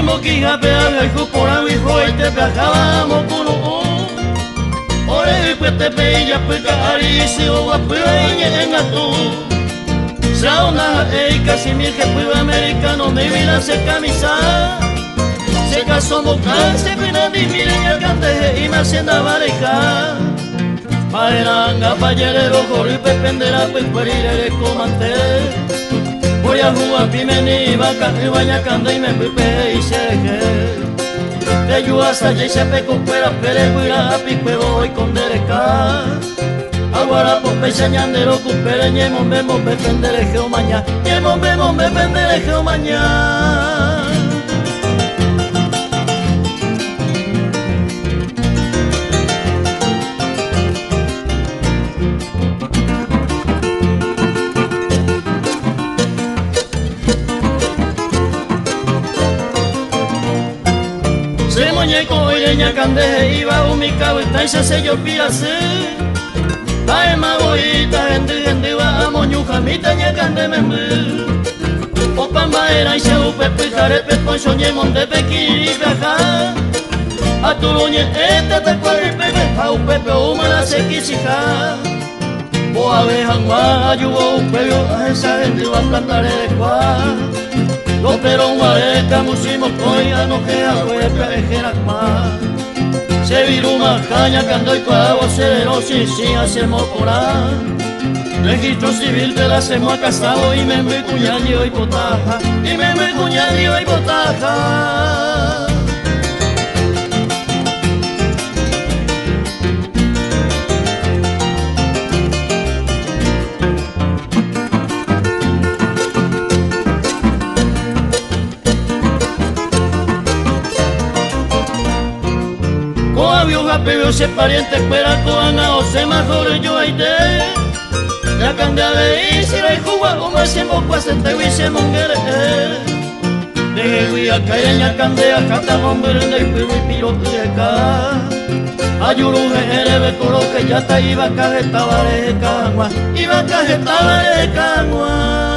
Moquija pega y jupora y roite viajaba mocuno. Ore pues te pilla pues carici o guapueña en atú. Sauna casi mil que fue americano de vida se camisa. Se casó mocal se cuida de mireña cante y me hacienda vareja. Maeranga payerero corri pependera pues parirere comante. Voy a jugar pimeni vaca y vaya canda y me pepe y seje. Te yuasa y se peco fuera pere cuira pique voy con dereca. Aguara pope señandero cupere ñemo memo pependere geomaña. Ñemo memo pependere geomaña. Se muñeco y leña cande iba umicado y se sello pirase. Tae magoita gente va a moñuja mi taña cande membe. Opamba era y se upe pijare pepo soñé monte pequiri viaja. A tu loñe esta te cuadri pepe a upepe humana se quisija. O abejan más ayudo upebio a esa gente va a plantar el cual. Los perón guareca musimos coya no queda huepe ejera más. Se viruma caña cando y pavo sereno sin hacemos porá. Registro civil te la hacemos acastado y me cuñalio y botaja. Y me cuñalio y botaja. Pero se pariente espera coana o se mejor yo aide. La candela de si la juga o más se moca se te vise mongere. De guía caeña candela cata hombre de piro de ca. Ayuru herebe coro que ya ta iba cajeta vare cangua. Iba cajeta vare cangua.